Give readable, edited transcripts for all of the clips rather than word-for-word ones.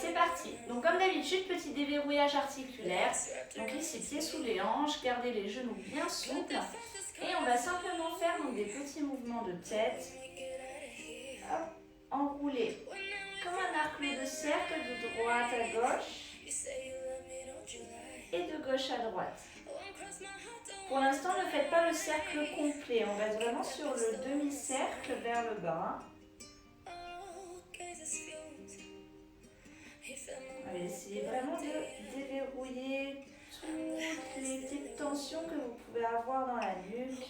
c'est parti. Donc comme d'habitude, petit déverrouillage articulaire. Donc ici, pieds sous les hanches, gardez les genoux bien souples. Et on va simplement faire donc, des petits mouvements de tête. Hop, enrouler comme un arc de cercle de droite à gauche et de gauche à droite. Pour l'instant, ne faites pas le cercle complet. On reste vraiment sur le demi-cercle vers le bas. Allez, essayez vraiment de déverrouiller toutes les petites tensions que vous pouvez avoir dans la nuque.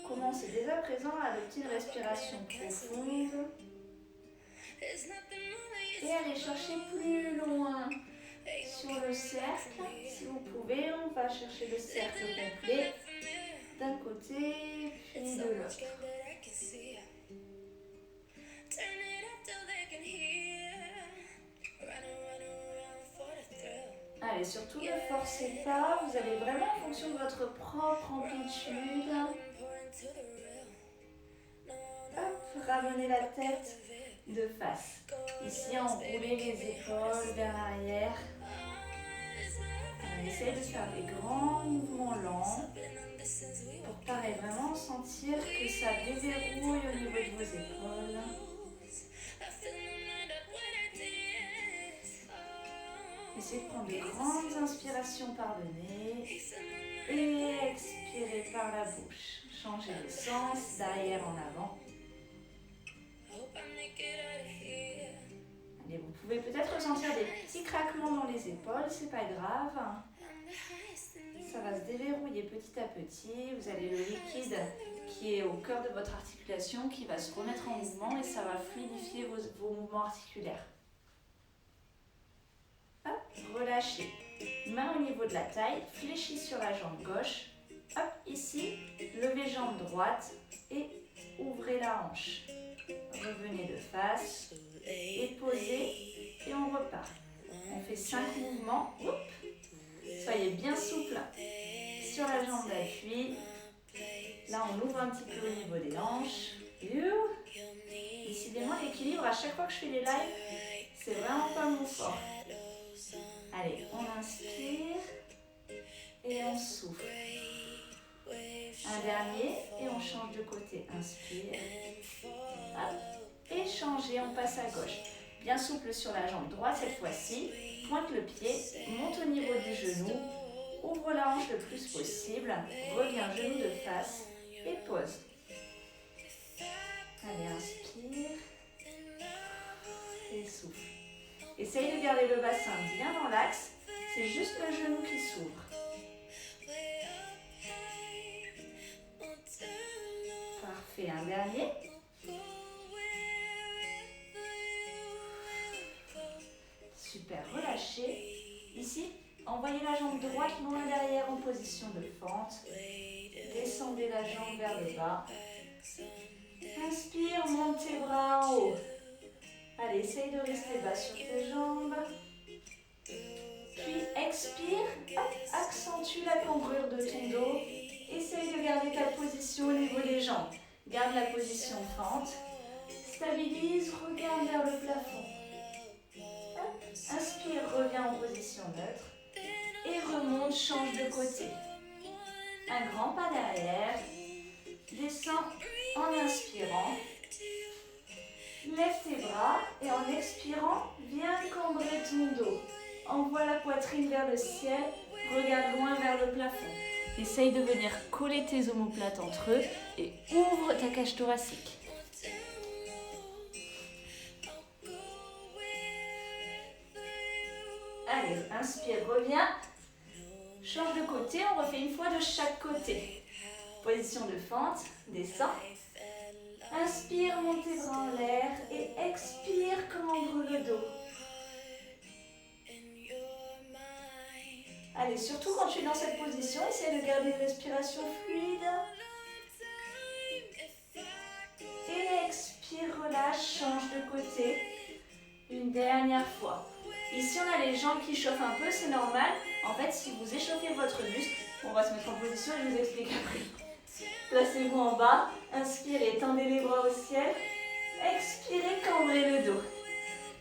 Commencez dès à présent à adopter une respiration profonde. Et allez chercher plus loin sur le cercle. Si vous pouvez, on va chercher le cercle complet d'un côté puis de l'autre. Allez, surtout ne forcez pas, vous allez vraiment en fonction de votre propre amplitude. Hop, ramenez la tête de face. Ici, enroulez les épaules vers l'arrière. On essaye de faire des grands mouvements lents pour pareil, vraiment sentir que ça déverrouille au niveau de vos épaules. Essayez de prendre de grandes inspirations par le nez et expirez par la bouche. Changez de sens, d'arrière en avant. Allez, vous pouvez peut-être ressentir des petits craquements dans les épaules, c'est pas grave. Ça va se déverrouiller petit à petit. Vous avez le liquide qui est au cœur de votre articulation qui va se remettre en mouvement et ça va fluidifier vos mouvements articulaires. Hop, relâchez. Main au niveau de la taille, fléchis sur la jambe gauche. Hop, ici, levez jambe droite et ouvrez la hanche. Revenez de face et posez et on repart. On fait 5 mouvements. Oups. Soyez bien souple sur la jambe d'appui. Là, on ouvre un petit peu au niveau des hanches. Décidément, l'équilibre, à chaque fois que je fais les lives, c'est vraiment pas mon fort. Allez, on inspire et on souffle. Un dernier et on change de côté. Inspire. Hop. Et changez, on passe à gauche. Bien souple sur la jambe droite cette fois-ci. Pointe le pied, monte au niveau du genou. Ouvre la hanche le plus possible. Reviens genou de face et pose. Allez, inspire. Et souffle. Essaye de garder le bassin bien dans l'axe. C'est juste le genou qui s'ouvre. Parfait, un dernier. Super, relâchez. Ici, envoyez la jambe droite loin derrière en position de fente. Descendez la jambe vers le bas. Inspire, monte tes bras en haut. Allez, essaye de rester bas sur tes jambes. Puis expire, hop, accentue la cambrure de ton dos. Essaye de garder ta position au niveau des jambes. Garde la position fente. Stabilise, regarde vers le plafond. Hop, inspire, reviens en position neutre. Et remonte, change de côté. Un grand pas derrière. Descends en inspirant. Lève tes bras et en expirant, viens cambrer ton dos. Envoie la poitrine vers le ciel, regarde loin vers le plafond. Essaye de venir coller tes omoplates entre eux et ouvre ta cage thoracique. Allez, inspire, reviens. Change de côté, on refait une fois de chaque côté. Position de fente, descends. Inspire, monte tes bras en l'air et expire, cambre le dos. Allez, surtout quand tu es dans cette position, essaie de garder une respiration fluide. Et expire, relâche, change de côté. Une dernière fois. Ici, on a les jambes qui chauffent un peu, c'est normal. En fait, si vous échauffez votre muscle, on va se mettre en position et je vous explique après. Placez-vous en bas, inspirez, tendez les bras au ciel inspirez, cambrez le dos.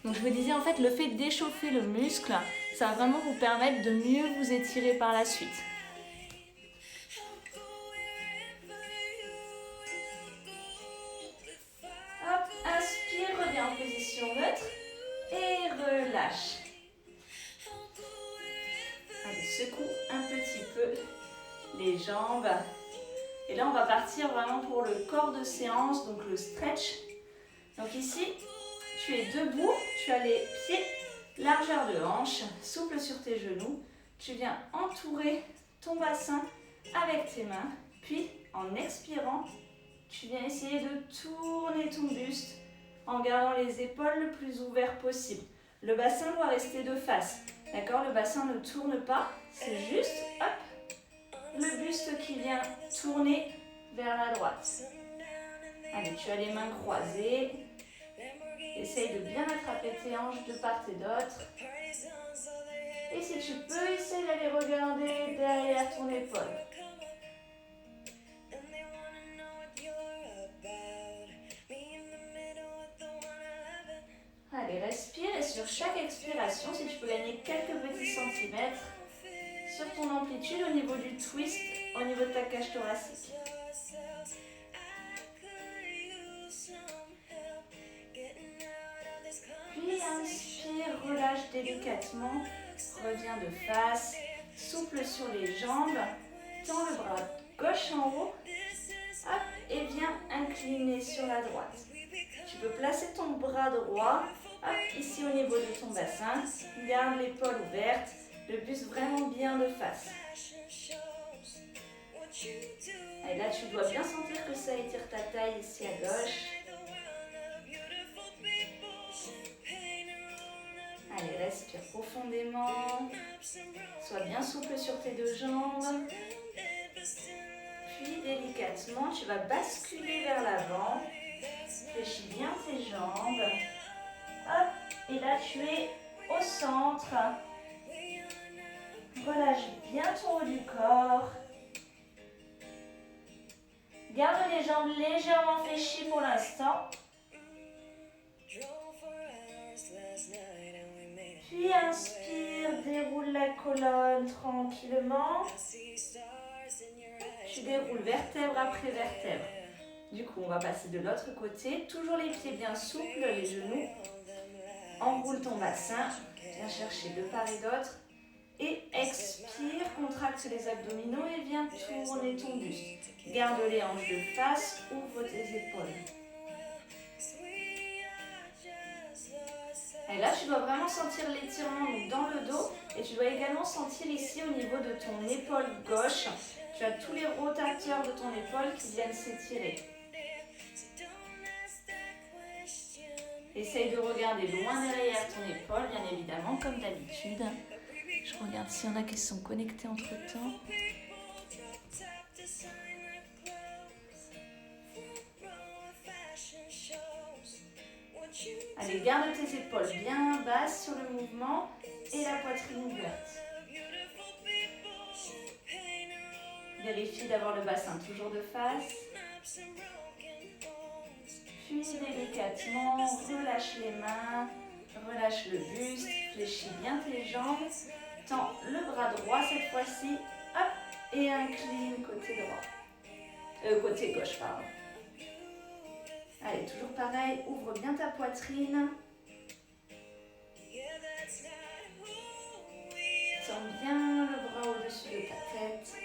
Donc je vous disais en fait le fait d'échauffer le muscle, ça va vraiment vous permettre de mieux vous étirer par la suite. Hop, inspire, reviens en position neutre et relâche. Allez, secoue un petit peu les jambes. Et là, on va partir vraiment pour le corps de séance, donc le stretch. Donc ici, tu es debout, tu as les pieds largeur de hanche, souple sur tes genoux. Tu viens entourer ton bassin avec tes mains. Puis, en expirant, tu viens essayer de tourner ton buste en gardant les épaules le plus ouvertes possible. Le bassin doit rester de face. D'accord? Le bassin ne tourne pas. C'est juste, hop, le buste qui vient tourner vers la droite. Allez, tu as les mains croisées. Essaye de bien attraper tes hanches de part et d'autre. Et si tu peux, essaye d'aller regarder derrière ton épaule. Allez, respire et sur chaque expiration, si tu peux gagner quelques petits centimètres sur ton amplitude au niveau du twist, au niveau de ta cage thoracique. Puis inspire, relâche délicatement, reviens de face, souple sur les jambes, tends le bras gauche en haut, hop, et viens incliner sur la droite. Tu peux placer ton bras droit, hop, ici au niveau de ton bassin, garde l'épaule ouverte, le buste vraiment bien de face. Et là, tu dois bien sentir que ça étire ta taille ici à gauche. Allez, respire profondément. Sois bien souple sur tes deux jambes. Puis, délicatement, tu vas basculer vers l'avant. Fléchis bien tes jambes. Hop, et là, tu es au centre. Relâche bien ton haut du corps. Garde les jambes légèrement fléchies pour l'instant. Puis inspire, déroule la colonne tranquillement. Tu déroules vertèbre après vertèbre. Du coup, on va passer de l'autre côté. Toujours les pieds bien souples, les genoux. Enroule ton bassin. Viens chercher de part et d'autre. Et expire, contracte les abdominaux et viens tourner ton buste. Garde les hanches de face, ouvre tes épaules. Et là, tu dois vraiment sentir l'étirement dans le dos et tu dois également sentir ici au niveau de ton épaule gauche. Tu as tous les rotateurs de ton épaule qui viennent s'étirer. Essaye de regarder loin derrière ton épaule, bien évidemment, comme d'habitude. Je regarde s'il y en a qui sont connectés entre temps. Allez, garde tes épaules bien basses sur le mouvement et la poitrine ouverte. Vérifie d'avoir le bassin toujours de face. Puis délicatement, relâche les mains, relâche le buste, fléchis bien tes jambes. Tends le bras droit cette fois-ci, hop, et incline côté droit. Côté gauche, pardon. Allez, toujours pareil, ouvre bien ta poitrine. Tends bien le bras au-dessus de ta tête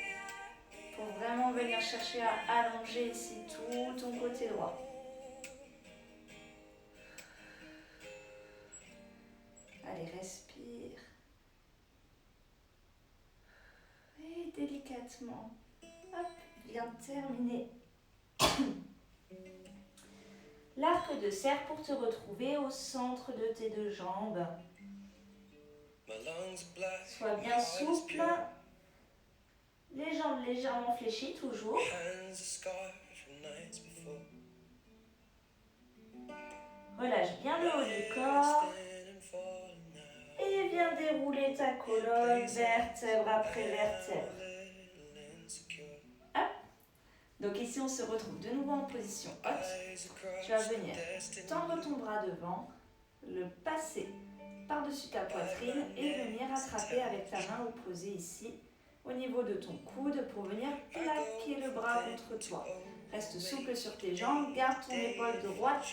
pour vraiment venir chercher à allonger ici tout ton côté droit. Allez, respire. Et délicatement, hop, viens terminer l'arc de cercle pour te retrouver au centre de tes deux jambes. Sois bien souple. Les jambes légèrement fléchies toujours. Relâche bien le haut du corps. Et viens dérouler ta colonne, vertèbre après vertèbre. Hop. Donc ici, on se retrouve de nouveau en position haute. Tu vas venir tendre ton bras devant, le passer par-dessus ta poitrine et venir attraper avec ta main opposée ici, au niveau de ton coude, pour venir plaquer le bras contre toi. Reste souple sur tes jambes, garde ton épaule droite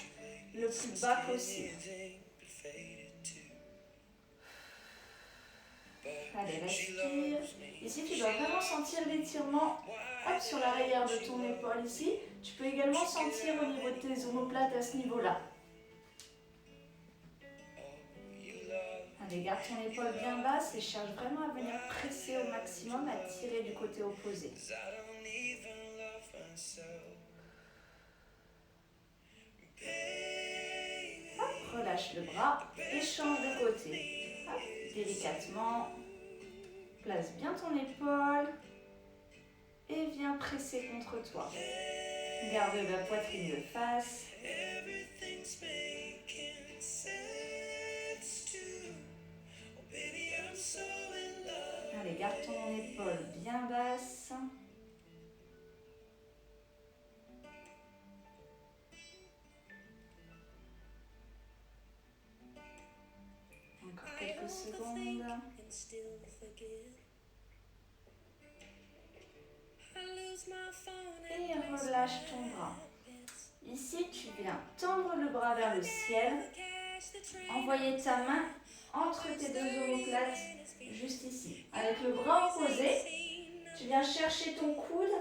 le plus bas possible. Allez, respire. Ici, tu dois vraiment sentir l'étirement sur l'arrière de ton épaule ici. Tu peux également sentir au niveau de tes omoplates à ce niveau-là. Allez, garde ton épaule bien basse et cherche vraiment à venir presser au maximum, à tirer du côté opposé. Hop, relâche le bras et change de côté. Hop, délicatement, place bien ton épaule et viens presser contre toi. Garde la poitrine de face. Allez, garde ton épaule bien basse. Encore quelques secondes. Et relâche ton bras. Ici, tu viens tendre le bras vers le ciel. Envoyer ta main entre tes deux omoplates, juste ici. Avec le bras opposé, tu viens chercher ton coude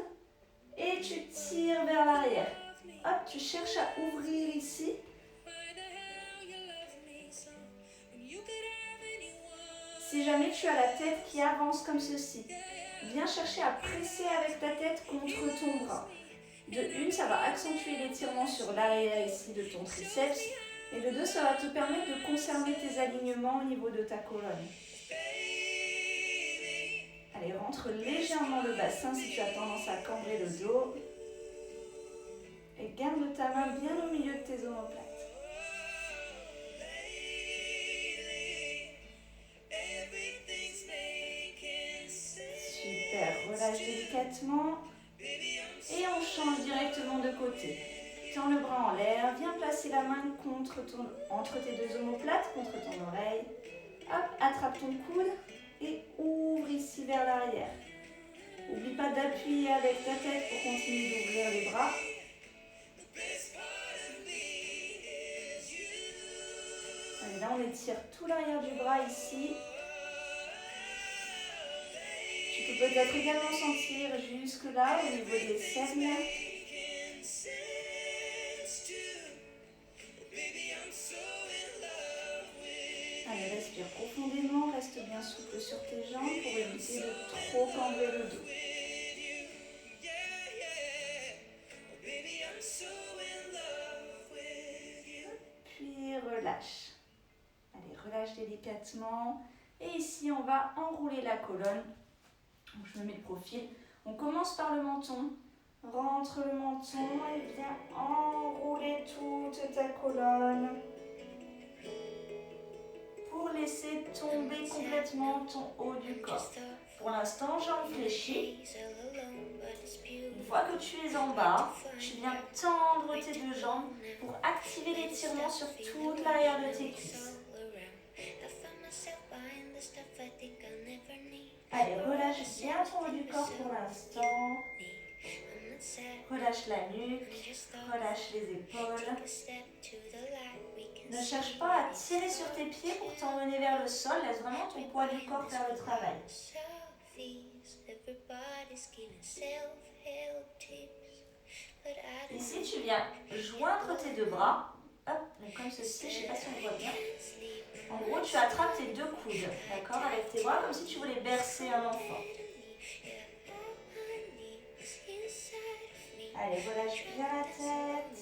et tu tires vers l'arrière. Hop, tu cherches à ouvrir ici. Si jamais tu as la tête qui avance comme ceci, viens chercher à presser avec ta tête contre ton bras. De une, ça va accentuer l'étirement sur l'arrière ici de ton triceps. Et de deux, ça va te permettre de conserver tes alignements au niveau de ta colonne. Allez, rentre légèrement le bassin si tu as tendance à cambrer le dos. Et garde ta main bien au milieu de tes omoplates. Super, relâche délicatement. Et on change directement de côté. Tends le bras en l'air, viens placer la main entre tes deux omoplates, contre ton oreille. Hop, attrape ton coude et ouvre ici vers l'arrière. N'oublie pas d'appuyer avec ta tête pour continuer d'ouvrir les bras. Allez, là on étire tout l'arrière du bras ici. Tu peux peut-être également sentir jusque là au niveau des cernes. Allez, respire profondément, reste bien souple sur tes jambes pour éviter de trop cambrer le dos. Puis relâche. Allez, relâche délicatement. Et ici, on va enrouler la colonne. Donc, je me mets de profil. On commence par le menton. Rentre le menton et viens enrouler toute ta colonne. Pour laisser tomber complètement ton haut du corps. Pour l'instant, jambes fléchies. Une fois que tu es en bas, tu viens tendre tes deux jambes pour activer l'étirement sur toute l'arrière de tes cuisses. Allez, relâche bien ton haut du corps pour l'instant. Relâche la nuque, relâche les épaules. Ne cherche pas à tirer sur tes pieds pour t'emmener vers le sol. Laisse vraiment ton poids du corps faire le travail. Ici, tu viens joindre tes deux bras. Hop, donc comme ceci, je ne sais pas si on voit bien. En gros, tu attrapes tes deux coudes, d'accord, avec tes bras, comme si tu voulais bercer un enfant. Allez, relâche bien la tête.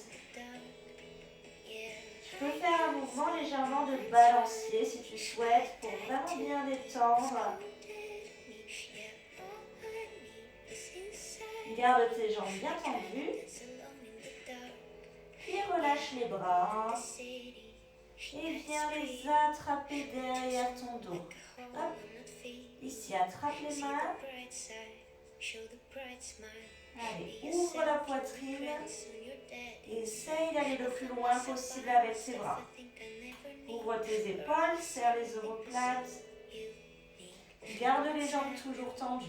Tu peux faire un mouvement légèrement de balancier si tu souhaites pour vraiment bien détendre. Garde tes jambes bien tendues. Puis relâche les bras. Et viens les attraper derrière ton dos. Hop. Ici, attrape les mains. Allez, ouvre la poitrine. Essaye d'aller le plus loin possible avec tes bras. Ouvre tes épaules, serre les omoplates. Garde les jambes toujours tendues.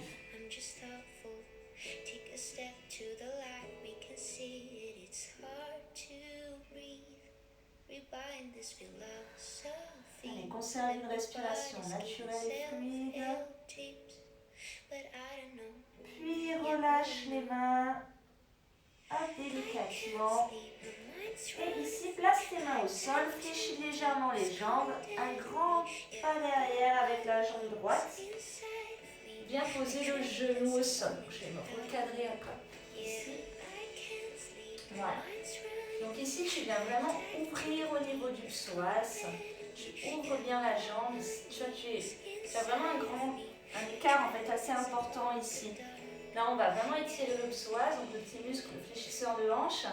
Allez, conserve une respiration naturelle et fluide. Puis relâche les mains délicatement. Et ici, place tes mains au sol, fléchis légèrement les jambes. Un grand pas derrière avec la jambe droite. Viens poser le genou au sol. Je vais me recadrer un peu. Ici. Voilà. Donc ici, tu viens vraiment ouvrir au niveau du psoas. Tu ouvres bien la jambe. Tu as vraiment un écart en fait assez important ici. Là, on va vraiment étirer le psoas, donc le petit muscle fléchisseur de hanche.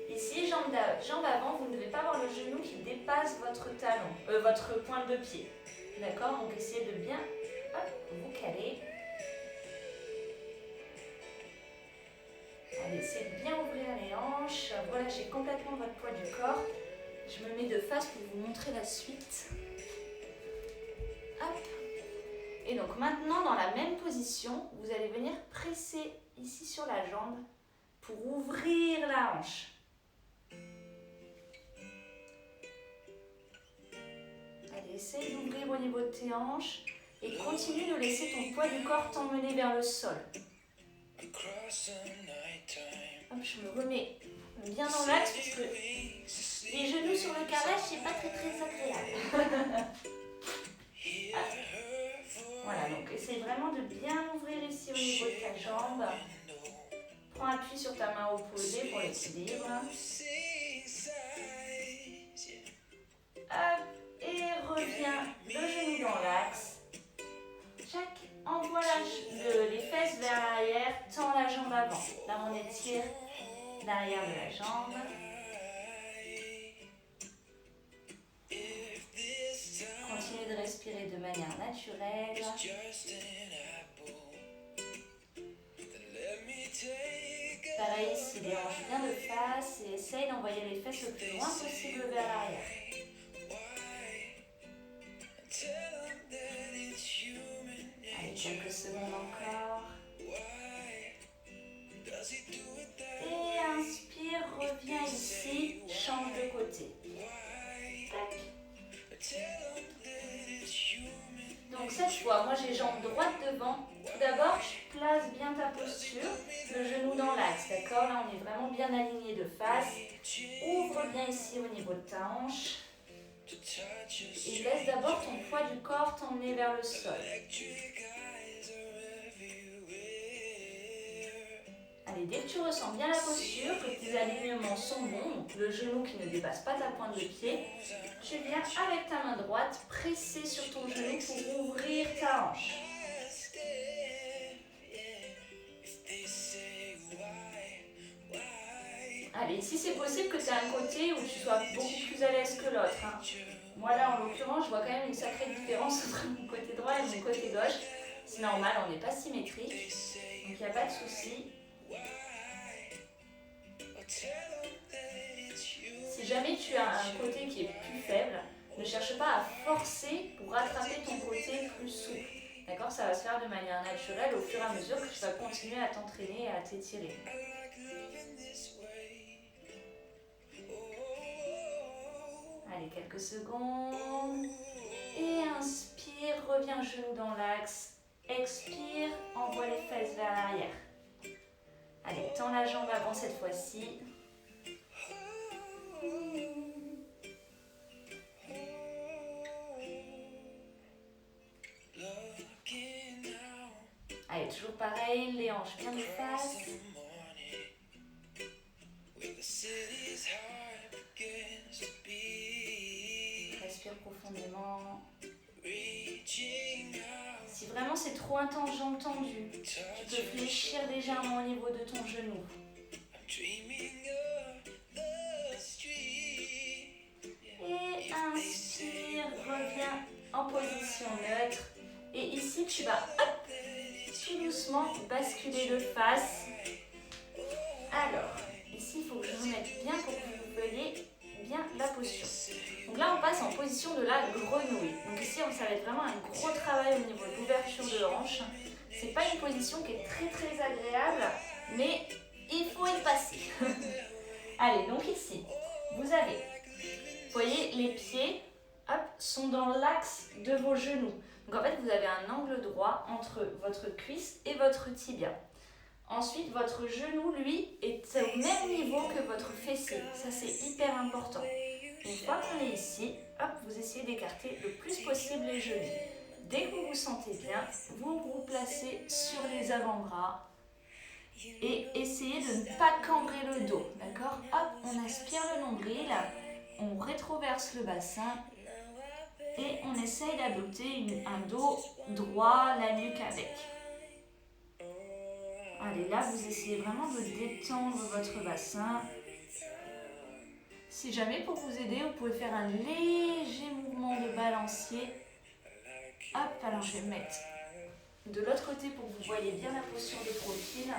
Ici, jambe avant, vous ne devez pas avoir le genou qui dépasse votre talon, votre pointe de pied. D'accord? Donc essayez de bien vous caler. Allez, essayez de bien ouvrir les hanches. Relâchez complètement votre poids du corps. Je me mets de face pour vous montrer la suite. Hop. Et donc maintenant, dans la même position, vous allez venir presser ici sur la jambe pour ouvrir la hanche. Allez, essaye d'ouvrir au niveau de tes hanches et continue de laisser ton poids du corps t'emmener vers le sol. Hop, je me remets bien dans l'axe parce que les genoux sur le carrelage, c'est pas très agréable. Voilà, donc essaye vraiment de bien ouvrir ici au niveau de ta jambe. Prends appui sur ta main opposée pour l'équilibre. Hop, et reviens le genou dans l'axe. Envoie les fesses vers l'arrière, tends la jambe avant. Là, on étire l'arrière de la jambe. Continue de respirer de manière naturelle. Pareil ici, les hanches bien de face et essaye d'envoyer les fesses le plus loin possible vers l'arrière. Allez, quelques secondes encore. Et inspire, reviens ici, change de côté. Tac. Donc cette fois, moi j'ai jambes droites devant. Tout d'abord, tu places bien ta posture, le genou dans l'axe, d'accord? Là, on est vraiment bien aligné de face. Ouvre bien ici au niveau de ta hanche. Et laisse d'abord ton poids du corps t'emmener vers le sol. Allez, dès que tu ressens bien la posture, que tes alignements sont bons, donc le genou qui ne dépasse pas ta pointe de pied, tu viens avec ta main droite presser sur ton genou pour ouvrir ta hanche. Allez, si c'est possible que tu aies un côté où tu sois beaucoup plus à l'aise que l'autre. Hein. Moi là, en l'occurrence, je vois quand même une sacrée différence entre mon côté droit et mon côté gauche. C'est normal, on n'est pas symétrique, donc il n'y a pas de souci. Si jamais tu as un côté qui est plus faible, ne cherche pas à forcer pour rattraper ton côté plus souple. D'accord? Ça va se faire de manière naturelle au fur et à mesure que tu vas continuer à t'entraîner et à t'étirer. Allez, quelques secondes. Et inspire, reviens genou dans l'axe. Expire, envoie les fesses vers l'arrière. Allez, tends la jambe avant cette fois-ci. Allez, toujours pareil, les hanches bien de face. Respire profondément. Si vraiment c'est trop intense, jambes tendues, tu peux fléchir légèrement au niveau de ton genou. Et inspire, reviens en position neutre. Et ici, tu vas tout doucement basculer de face. Alors, ici, il faut que je vous mette bien pour que vous voyez bien la posture. Donc là, on passe en position de la grenouille. Donc ici, ça va être vraiment un gros travail au niveau de l'ouverture de hanche. C'est pas une position qui est très agréable, mais il faut y passer. Allez, donc ici, vous avez, vous voyez, les pieds hop, sont dans l'axe de vos genoux. Donc en fait, vous avez un angle droit entre votre cuisse et votre tibia. Ensuite, votre genou, lui, est au même niveau que votre fessier. Ça, c'est hyper important. Une fois qu'on est ici, hop, vous essayez d'écarter le plus possible les genoux. Dès que vous vous sentez bien, vous vous placez sur les avant-bras et essayez de ne pas cambrer le dos. D'accord? Hop, on aspire le nombril, on rétroverse le bassin et on essaye d'adopter un dos droit, la nuque avec. Allez, là, vous essayez vraiment de détendre votre bassin. Si jamais, pour vous aider, vous pouvez faire un léger mouvement de balancier. Hop, alors je vais me mettre de l'autre côté pour que vous voyez bien la posture de profil.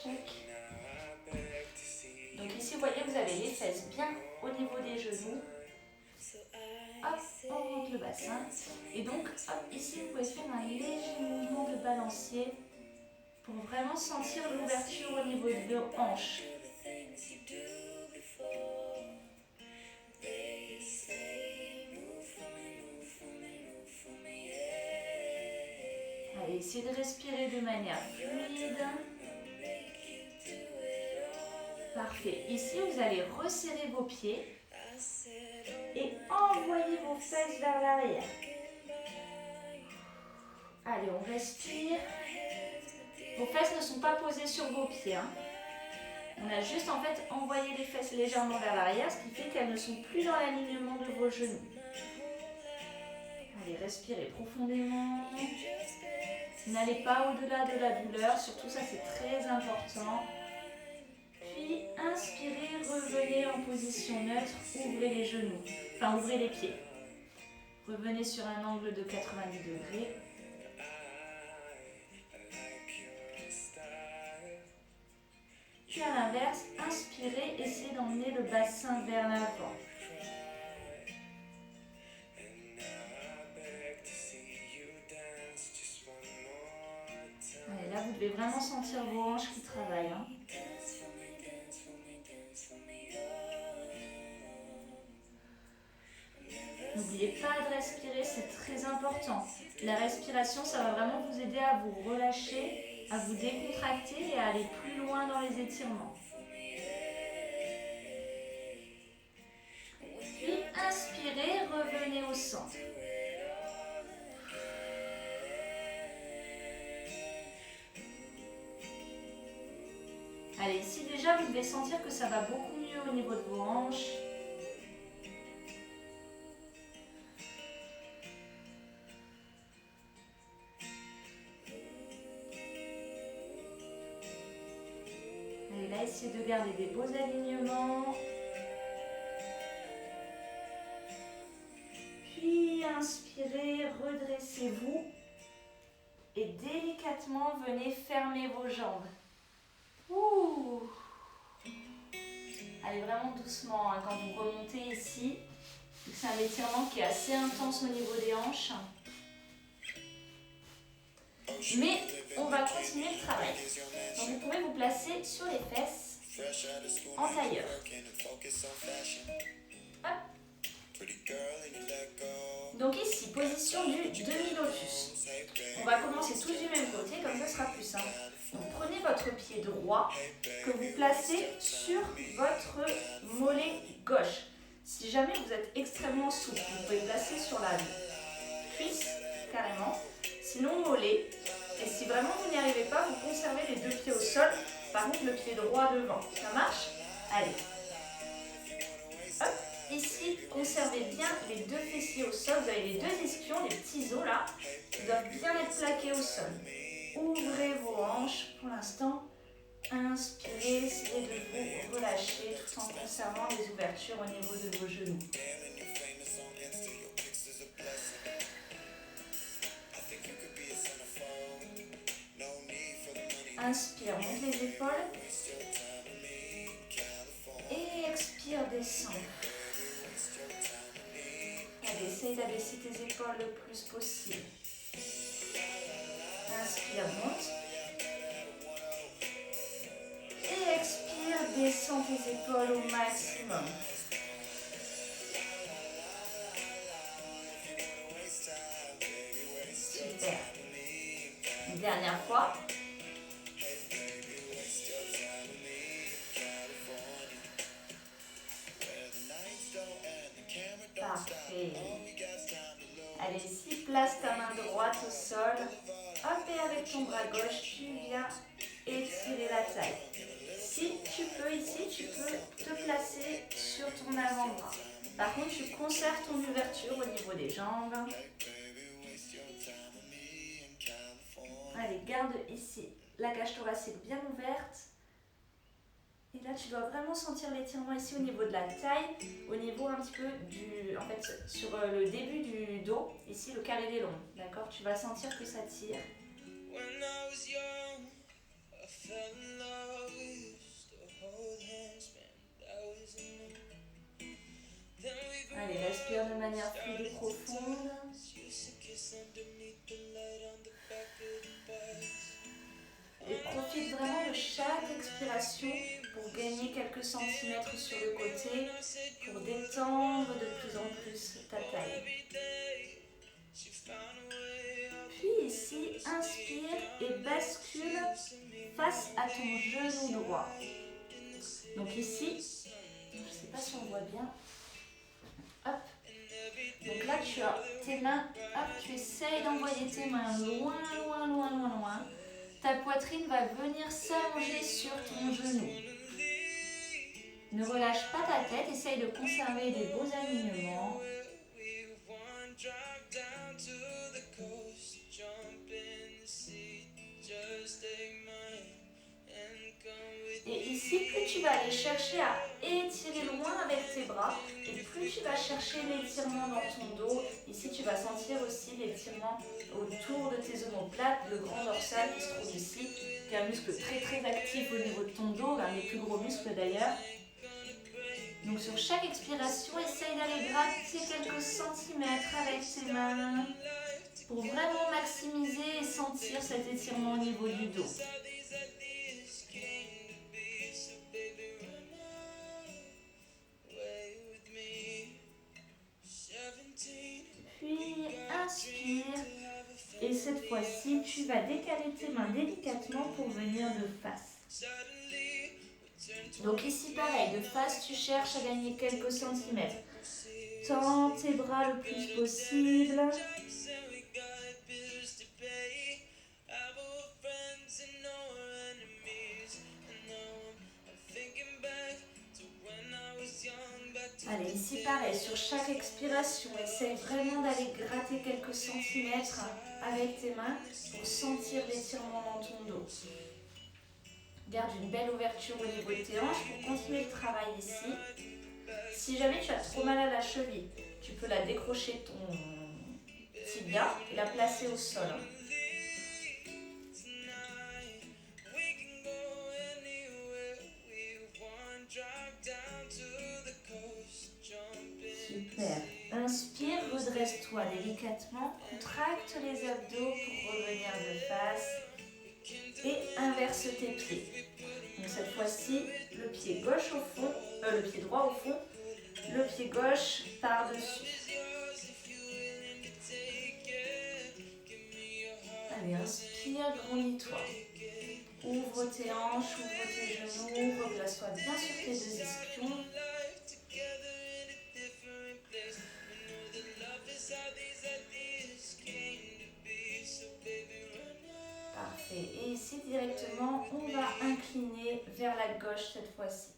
Check. Donc ici, vous voyez, vous avez les fesses bien au niveau des genoux. Hop, on remonte le bassin. Et donc, hop, ici, vous pouvez faire un léger mouvement de balancier pour vraiment sentir l'ouverture au niveau de vos hanches. Allez, essayez de respirer de manière fluide. Parfait. Ici, vous allez resserrer vos pieds et envoyer vos fesses vers l'arrière. Allez, on respire. Vos fesses ne sont pas posées sur vos pieds. On a juste en fait envoyé les fesses légèrement vers l'arrière, ce qui fait qu'elles ne sont plus dans l'alignement de vos genoux. Allez, respirez profondément. N'allez pas au-delà de la douleur, surtout ça c'est très important. Puis inspirez, revenez en position neutre, ouvrez les genoux, enfin ouvrez les pieds. Revenez sur un angle de 90 degrés. Puis à l'inverse, inspirez, essayez d'emmener le bassin vers l'avant. Allez, là, vous devez vraiment sentir vos hanches qui travaillent. N'oubliez pas de respirer, c'est très important. La respiration, ça va vraiment vous aider à vous relâcher, à vous décontracter et à aller plus loin dans les étirements. Puis inspirez, revenez au centre. Allez, ici déjà, vous devez sentir que ça va beaucoup mieux au niveau de vos hanches. Allez, là, essayez de garder des beaux alignements. Puis, inspirez, redressez-vous. Et délicatement, venez fermer vos jambes. Ouh. Allez, vraiment doucement quand vous remontez ici. C'est un étirement qui est assez intense au niveau des hanches. Mais on va continuer le travail. Donc vous pouvez vous placer sur les fesses en tailleur. Hop. Donc ici, position du demi-lotus. On va commencer tous du même côté, comme ça sera plus simple. Donc prenez votre pied droit que vous placez sur votre mollet gauche. Si jamais vous êtes extrêmement souple, vous pouvez le placer sur la cuisse carrément, sinon mollet. Et si vraiment vous n'y arrivez pas, vous conservez les deux pieds au sol, par contre le pied droit devant. Ça marche? Allez. Hop. Ici, conservez bien les deux fessiers au sol. Vous avez les deux ischions, les petits os là, qui doivent bien être plaqués au sol. Ouvrez vos hanches pour l'instant. Inspirez, essayez de vous relâcher tout en conservant les ouvertures au niveau de vos genoux. Inspire, monte les épaules. Et expire, descends. Allez, essaye d'abaisser tes épaules le plus possible. Inspire, monte. Et expire, descends tes épaules au maximum. Super. Une dernière fois. Parfait. Allez, ici, place ta main droite au sol. Hop, et avec ton bras gauche, tu viens étirer la taille. Si tu peux, ici, tu peux te placer sur ton avant-bras. Par contre, tu conserves ton ouverture au niveau des jambes. Allez, garde ici la cage thoracique bien ouverte. Et là, tu dois vraiment sentir l'étirement ici au niveau de la taille, au niveau un petit peu du... En fait, sur le début du dos, ici, le carré des lombs. D'accord? Tu vas sentir que ça tire. Allez, respire de manière fluide et profonde. Et profite vraiment de chaque expiration pour gagner quelques centimètres sur le côté, pour détendre de plus en plus ta taille. Puis ici, inspire et bascule face à ton genou droit. Donc ici, je ne sais pas si on voit bien. Hop. Donc là, tu as tes mains, hop, tu essayes d'envoyer tes mains loin, loin, loin, loin, loin. Ta poitrine va venir s'allonger sur ton genou. Ne relâche pas ta tête, essaye de conserver des beaux alignements. Et ici, plus tu vas aller chercher à étirer loin avec tes bras, et plus tu vas chercher l'étirement dans ton dos. Ici, tu vas sentir aussi l'étirement autour de tes omoplates, le grand dorsal qui se trouve ici, qui est un muscle très très actif au niveau de ton dos, un des plus gros muscles d'ailleurs. Donc sur chaque expiration, essaye d'aller gratter quelques centimètres avec tes mains pour vraiment maximiser et sentir cet étirement au niveau du dos. Puis inspire et cette fois-ci, tu vas décaler tes mains délicatement pour venir de face. Donc ici pareil, de face tu cherches à gagner quelques centimètres. Tends tes bras le plus possible. Allez, ici pareil, sur chaque expiration, essaye vraiment d'aller gratter quelques centimètres avec tes mains pour sentir l'étirement dans ton dos. Garde une belle ouverture au niveau de tes hanches pour continuer le travail ici. Si jamais tu as trop mal à la cheville, tu peux la décrocher de ton tibia et la placer au sol. Super. Inspire, redresse-toi délicatement, contracte les abdos pour revenir de face et inverse tes pieds. Donc cette fois-ci, le pied gauche au fond, le pied droit au fond, le pied gauche par-dessus. Allez, inspire, grandis-toi. Ouvre tes hanches, ouvre tes genoux, replace-toi bien sur tes deux ischions. Parfait. Et ici, directement, on va incliner vers la gauche cette fois-ci.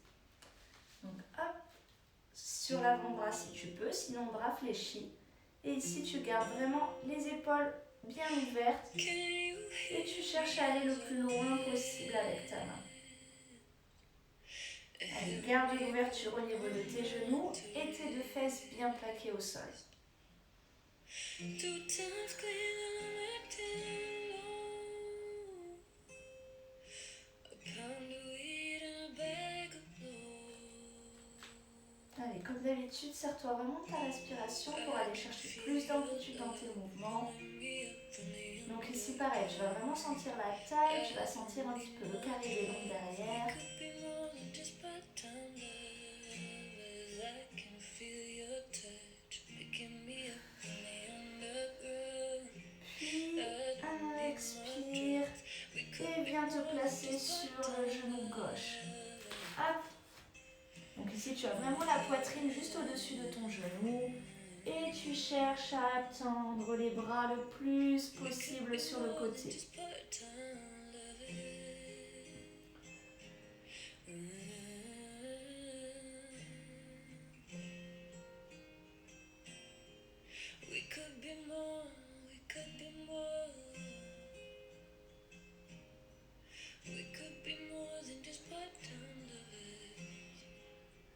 Donc, hop, sur l'avant-bras si tu peux, sinon bras fléchis. Et ici, tu gardes vraiment les épaules bien ouvertes et tu cherches à aller le plus loin possible avec ta main. Allez, garde l'ouverture au niveau de tes genoux et tes deux fesses bien plaquées au sol. Allez, comme d'habitude, serre-toi vraiment de ta respiration pour aller chercher plus d'amplitude dans tes mouvements. Donc ici pareil, tu vas vraiment sentir la taille, tu vas sentir un petit peu le carré des jambes derrière. Puis expire et viens te placer sur le genou gauche. Hop. Donc ici tu as vraiment la poitrine juste au-dessus de ton genou. Et tu cherches à tendre les bras le plus possible sur le côté.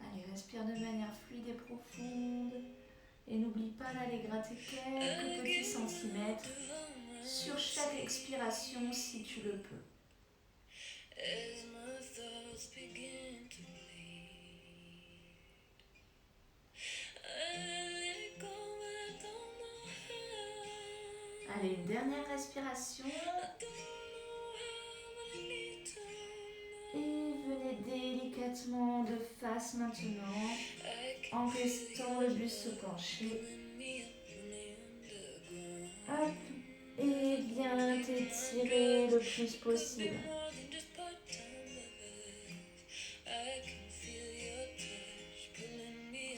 Allez, respire de manière fluide et profonde. Et n'oublie pas d'aller gratter quelques petits centimètres sur chaque expiration si tu le peux. Allez, une dernière respiration. Et venez délicatement de face maintenant, en restant le buste penché. Hop, et bien t'étirer le plus possible.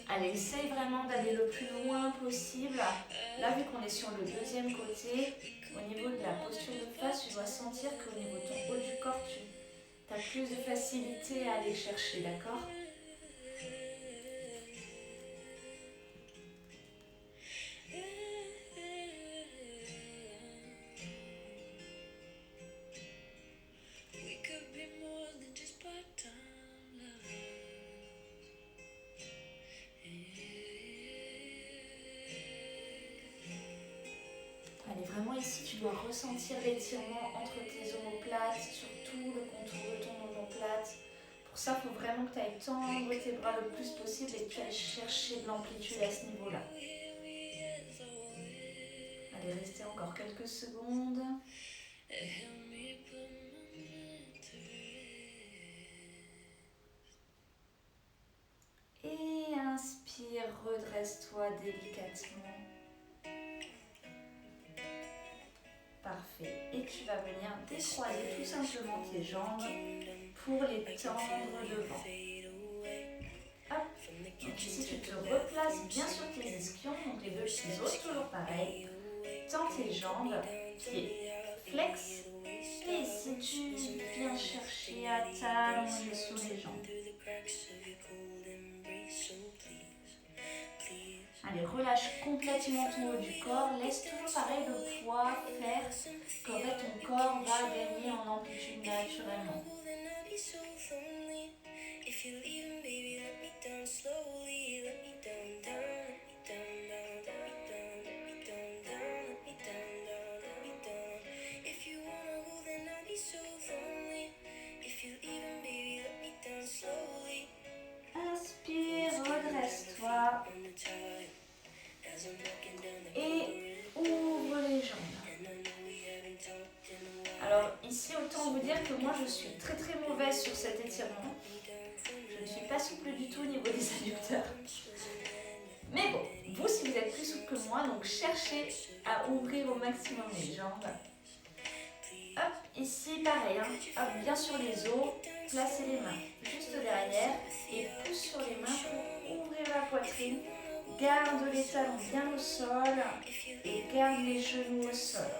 Allez, essaye vraiment d'aller le plus loin possible. Là, vu qu'on est sur le deuxième côté, au niveau de la posture de face, tu dois sentir qu'au niveau de ton haut du corps, tu as plus de facilité à aller chercher, d'accord ? Allez, vraiment ici, tu dois ressentir l'étirement entre tes omoplates, sur tout le contour de ton omoplate. Pour ça, il faut vraiment que tu ailles tendre tes bras le plus possible et que tu ailles chercher de l'amplitude à ce niveau-là. Allez, restez encore quelques secondes. Et inspire, redresse-toi délicatement. Parfait. Et tu vas venir décroiser tout simplement tes jambes pour les tendre devant. Hop. Donc ici, tu te replaces bien sur tes ischions, donc les deux petits os, toujours pareil. Tends tes jambes, pieds flex. Et ici, tu viens chercher à t'allonger sur les jambes. Allez, relâche complètement ton haut du corps. Laisse toujours pareil le poids faire qu'en fait ton corps va gagner en amplitude naturellement. Inspire, redresse-toi. Et ouvre les jambes. Alors ici, autant vous dire que moi je suis très très mauvaise sur cet étirement. Je ne suis pas souple du tout au niveau des adducteurs. Mais bon, vous si vous êtes plus souple que moi, donc cherchez à ouvrir au maximum les jambes. Hop, ici pareil, hein. Hop, bien sur les os, placez les mains juste derrière et pousse sur les mains pour ouvrir la poitrine. Garde les talons bien au sol et garde les genoux au sol.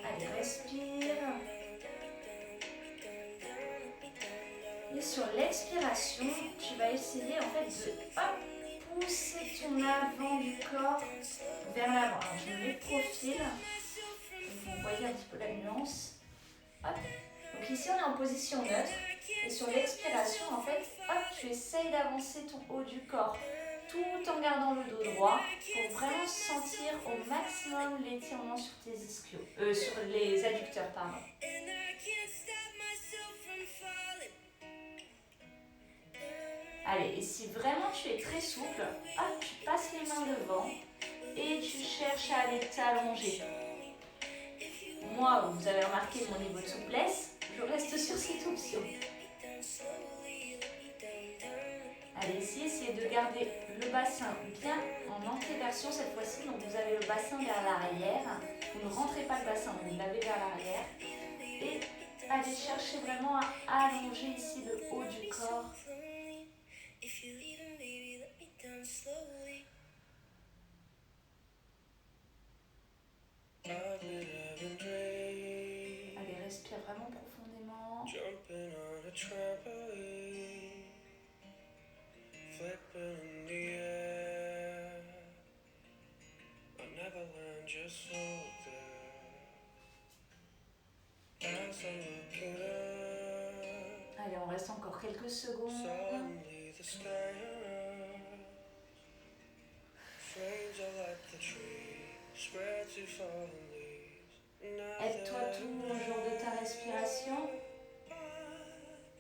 Allez, respire. Et sur l'expiration, tu vas essayer en fait de pousser ton avant du corps vers l'avant. Alors je me mets de profil. Vous voyez un petit peu la nuance. Hop. Donc ici on est en position neutre. Et sur l'expiration, en fait, hop, tu essayes d'avancer ton haut du corps tout en gardant le dos droit pour vraiment sentir au maximum l'étirement sur tes ischios, sur les adducteurs, pardon. Allez, et si vraiment tu es très souple, hop, tu passes les mains devant et tu cherches à aller t'allonger. Moi, vous avez remarqué mon niveau de souplesse, je reste sur cette option. Allez, ici, essayez de garder le bassin bien en antéversion cette fois-ci. Donc vous avez le bassin vers l'arrière. Vous ne rentrez pas le bassin, vous l'avez vers l'arrière. Et allez chercher vraiment à allonger ici le haut du corps. Allez, respire vraiment profondément. Allez, on reste encore quelques secondes. Aide-toi tout au jour de ta respiration.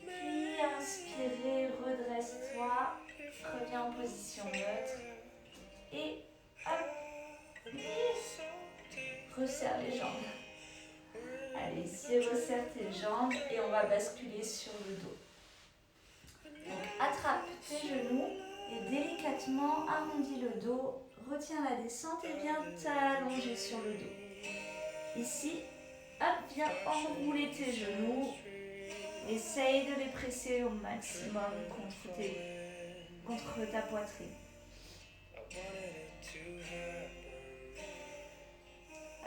Puis inspirez, redresse-toi. Reviens en position neutre. Et hop. Resserre les jambes. Allez, ici, resserre tes jambes et on va basculer sur le dos. Donc, attrape tes genoux et délicatement arrondis le dos. Retiens la descente et viens t'allonger sur le dos. Ici, hop, viens enrouler tes genoux. Essaye de les presser au maximum contre ta poitrine.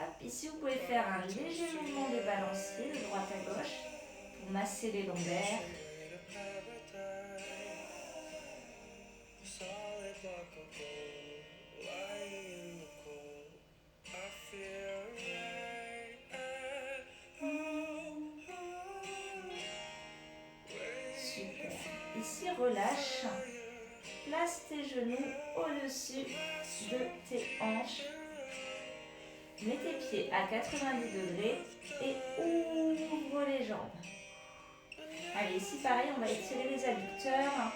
Hop, ici, vous pouvez faire un léger mouvement de balancier de droite à gauche pour masser les lombaires. Super. Ici, relâche. Place tes genoux au-dessus de tes hanches. Mets tes pieds à 90 degrés et ouvre les jambes. Allez, ici pareil, on va étirer les adducteurs.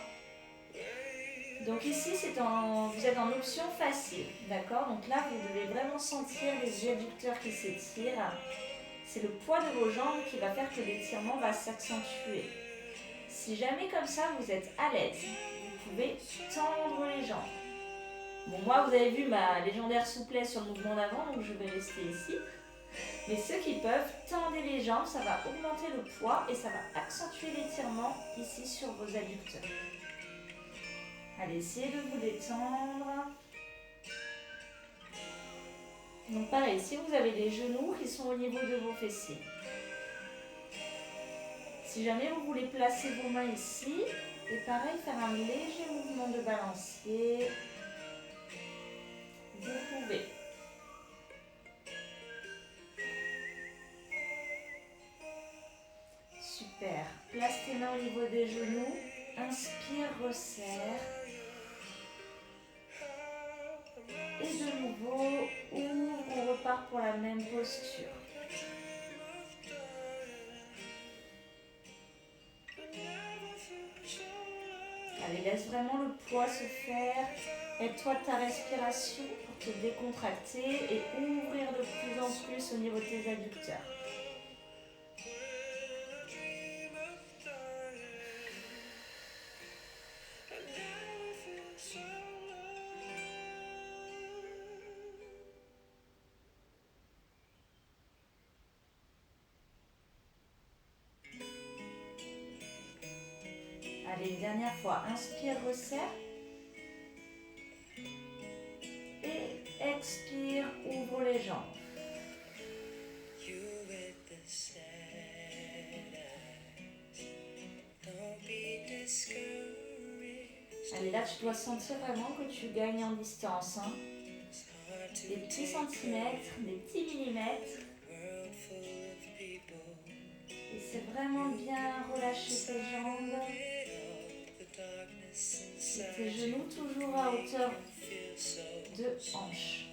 Donc ici, vous êtes en option facile, d'accord? Donc là, vous devez vraiment sentir les adducteurs qui s'étirent. C'est le poids de vos jambes qui va faire que l'étirement va s'accentuer. Si jamais comme ça, vous êtes à l'aise, vous pouvez tendre les jambes. Bon, moi, vous avez vu ma légendaire souplesse sur le mouvement d'avant, donc je vais rester ici. Mais ceux qui peuvent, tendez les jambes, ça va augmenter le poids et ça va accentuer l'étirement ici sur vos adducteurs. Allez, essayez de vous détendre. Donc pareil, si vous avez des genoux qui sont au niveau de vos fessiers. Si jamais vous voulez placer vos mains ici, et pareil, faire un léger mouvement de balancier. Vous pouvez. Super. Place tes mains au niveau des genoux. Inspire, resserre. Et de nouveau, ouvre, on repart pour la même posture. Allez, laisse vraiment le poids se faire. Aide-toi de ta respiration pour te décontracter et ouvrir de plus en plus au niveau de tes adducteurs. Allez, une dernière fois. Inspire, resserre. Et expire, ouvre les jambes. Allez, là, tu dois sentir vraiment que tu gagnes en distance. Hein. Des petits centimètres, des petits millimètres. Et c'est vraiment bien relâcher tes jambes. Et tes genoux toujours à hauteur de hanche.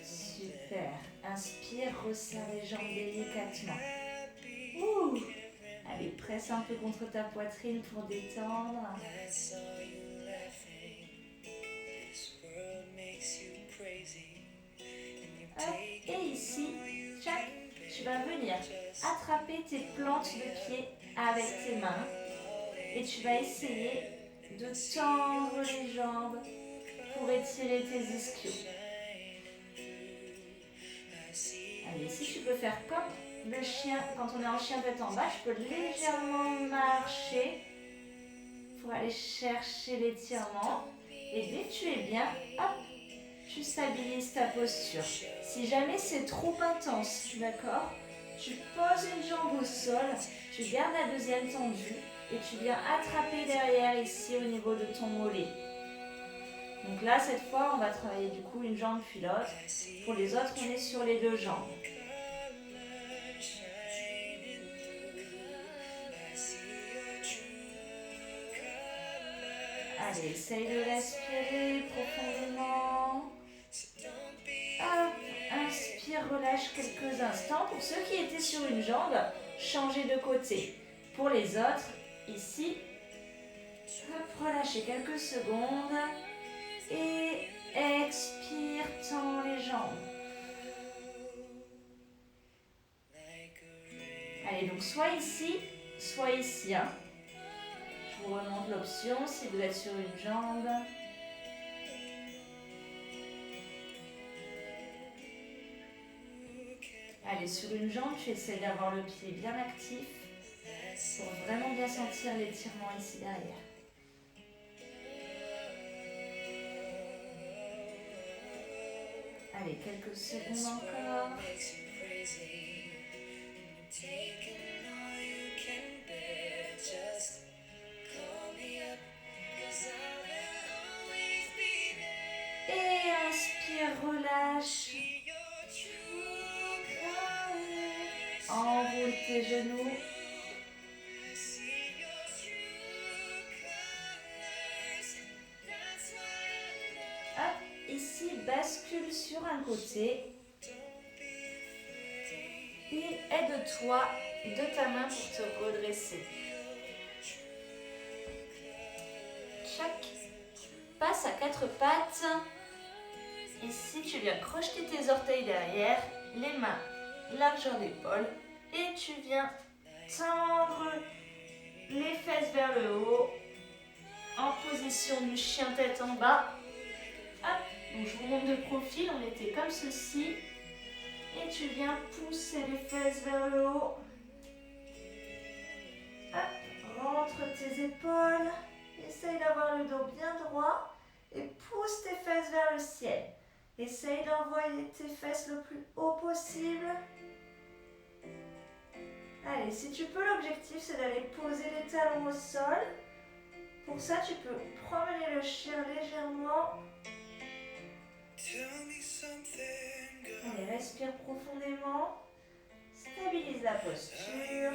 Super. Inspire, resserre les jambes délicatement. Ouh. Allez, presse un peu contre ta poitrine pour détendre. Hop. Et ici, tu vas venir attraper tes plantes de pied avec tes mains. Et tu vas essayer de tendre les jambes pour étirer tes ischios. Allez, ici tu peux faire comme le chien, quand on est en chien tête en bas, tu peux légèrement marcher pour aller chercher l'étirement. Et dès que tu es bien, hop, tu stabilises ta posture. Si jamais c'est trop intense, d'accord, tu poses une jambe au sol, tu gardes la deuxième tendue et tu viens attraper derrière ici au niveau de ton mollet. Donc là, cette fois, on va travailler du coup une jambe puis l'autre. Pour les autres, on est sur les deux jambes. Allez, essaye de respirer profondément. Hop, inspire, relâche quelques instants. Pour ceux qui étaient sur une jambe, changez de côté. Pour les autres, ici, hop, relâchez quelques secondes. Et expire, tends les jambes. Allez, donc soit ici, soit ici. Hein. Je vous remonte l'option si vous êtes sur une jambe. Allez, sur une jambe, tu essaies d'avoir le pied bien actif pour vraiment bien sentir l'étirement ici derrière. Allez, quelques secondes encore. Et inspire, relâche. Enroule tes genoux. Hop, ici, bascule sur un côté. Et aide-toi de ta main pour te redresser. Chaque passe à quatre pattes. Ici, tu viens crocheter tes orteils derrière, les mains, largeur d'épaule. Et tu viens tendre les fesses vers le haut, en position du chien tête en bas. Hop, donc je vous montre de profil, on était comme ceci. Et tu viens pousser les fesses vers le haut. Hop, rentre tes épaules. Essaye d'avoir le dos bien droit. Et pousse tes fesses vers le ciel. Essaye d'envoyer tes fesses le plus haut possible. Allez, si tu peux, l'objectif c'est d'aller poser les talons au sol. Pour ça, tu peux promener le chien légèrement. Allez, respire profondément. Stabilise la posture.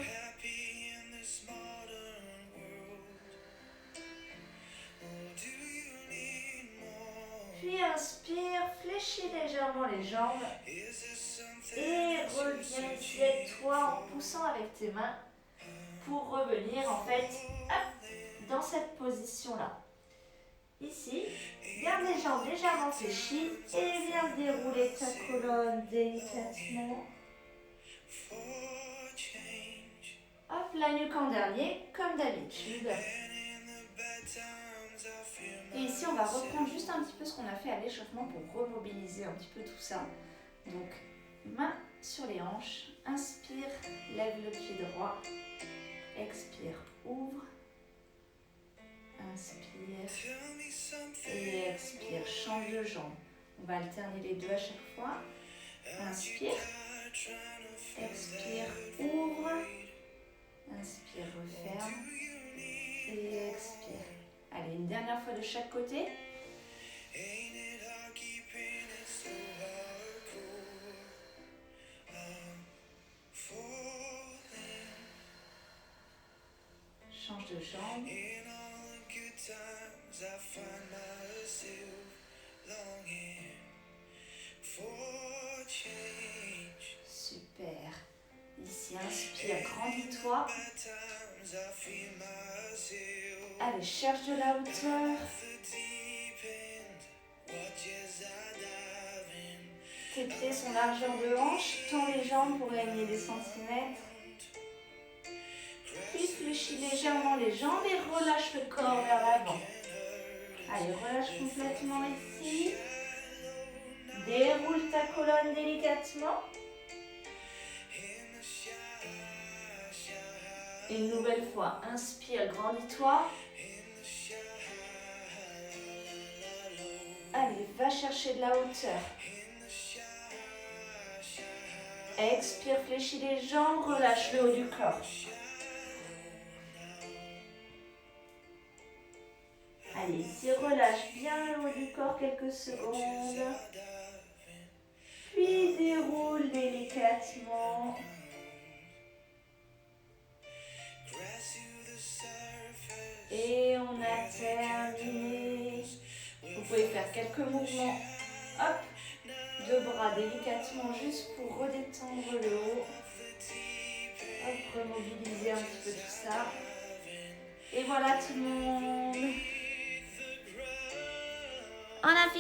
Puis inspire, fléchis légèrement les jambes. Et reviens ici avec toi en poussant avec tes mains pour revenir en fait dans cette position-là. Ici, garde les jambes légèrement fléchies et viens dérouler ta colonne délicatement. Hop, la nuque en dernier, comme d'habitude. Et ici, on va reprendre juste un petit peu ce qu'on a fait à l'échauffement pour remobiliser un petit peu tout ça. Donc, main sur les hanches, inspire, lève le pied droit, expire, ouvre, inspire et expire, change de jambe. On va alterner les deux à chaque fois. Inspire, expire, ouvre, inspire, referme et expire. Allez, une dernière fois de chaque côté. de jambe. Super. Ici, inspire, grandis-toi. Allez, cherche de la hauteur. Tes pieds sont largeur de hanche. Tends les jambes pour gagner des centimètres. Puis fléchis légèrement les jambes et relâche le corps vers l'avant. Allez, relâche complètement ici. Déroule ta colonne délicatement. Une nouvelle fois, inspire, grandis-toi. Allez, va chercher de la hauteur. Expire, fléchis les jambes, relâche le haut du corps. Allez, ici, relâche bien le haut du corps quelques secondes. Puis déroule délicatement. Et on a terminé. Vous pouvez faire quelques mouvements. Hop, de bras délicatement juste pour redétendre le haut. Hop, remobiliser un petit peu tout ça. Et voilà tout le monde. On a fini.